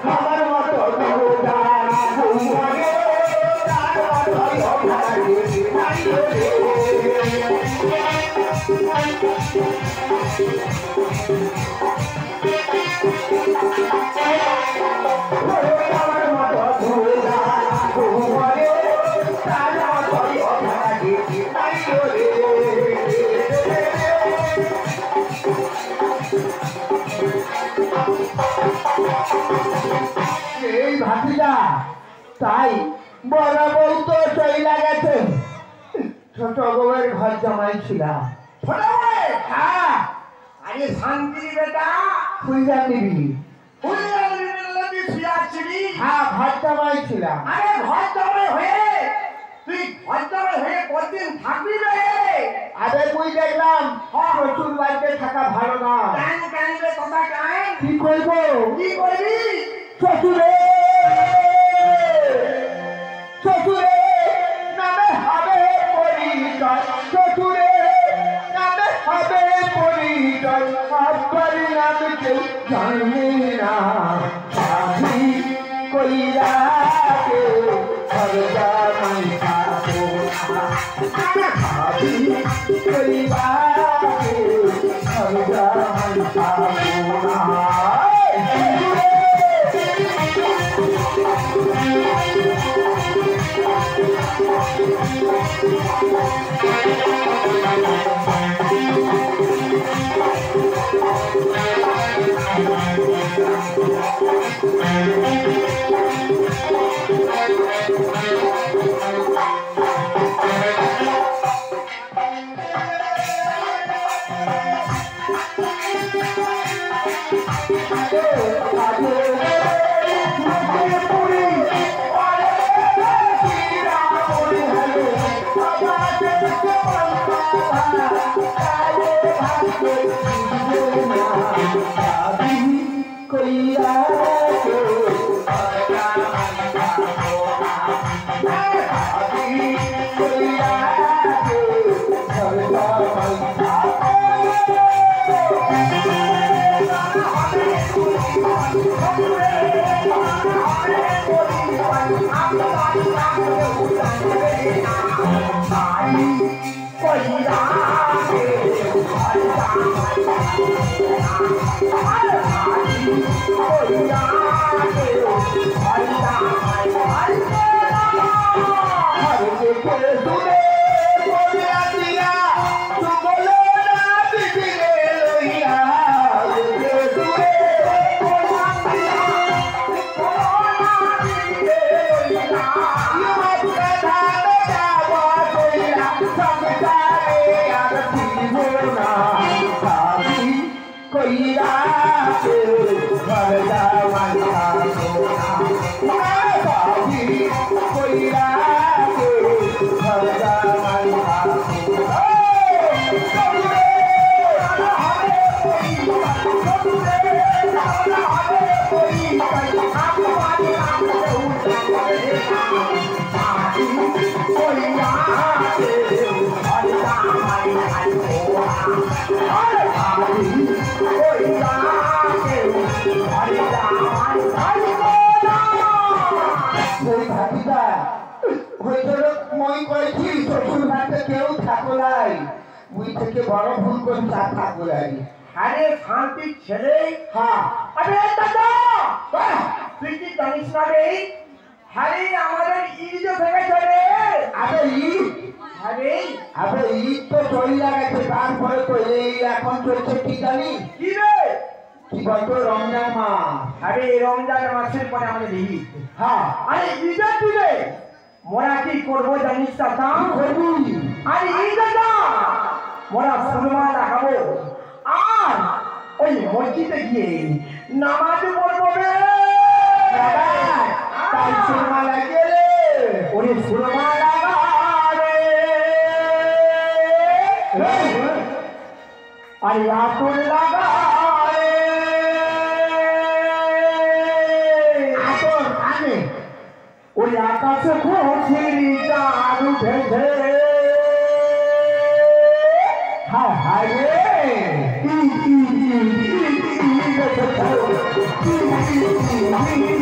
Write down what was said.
আমার মতো এই ভাতিজা তাই বড় বউ তো চইলা গেছে ছোট বউয়ের ঘর জামাই ছিলাম ছোট বউ হ্যাঁ আরে শান্তি বেটা খুঁজা নিবি হ্যাঁ ঘর জামাই ছিলাম আরে ঘর জামাই হয়ে তুই ঘর জামাই হয়ে কতদিন থাকবি রে? আরে মুই দেখলাম প্রচুর বাড়িতে থাকা ভালো না কেন কেন রে কথা কেন কি করবো কি করবি? শ্বশুরে শ্বশুরে নামে হবে পরিচয় শ্বশুরে নামে হবে পরিচয় আব্বার নাম কেউ জানে না শাদি কইরা কেউ ঘর জামাই খাবো না শাদি কইরা কেউ ঘর জামাই খাবো না বড় ভুল করে আরে শান্তির ছেলে হ্যাঁ আরে দাদা তুই কি জানিস না রে? আরে আমাদের ঈদ ভেঙে চলে আরে ঈদ আরে আরে ঈদ তো চলে গেছে তারপরে তো এই এখন চলছে কি জানি কি রে? কি বলতো রমজান মাস আরে রমজান মাসের পরে আমাদের ঈদ হ্যাঁ আরে ঈদের দিনে মোরা কি করবো জানিস দাদা? আরে ঈদ দাদা মোরা সুরমা লাগাবো আর ওই মসজিদে গিয়ে নামাজ পড়বো রে। তাই সুরমা লাগিয়ে রে ওরে সুরমা লাগা রে আরে আতর লাগা রে আতর আনে ওই আকাশে খুশির চাঁদ উঠেছে হায় হায় রে Hey!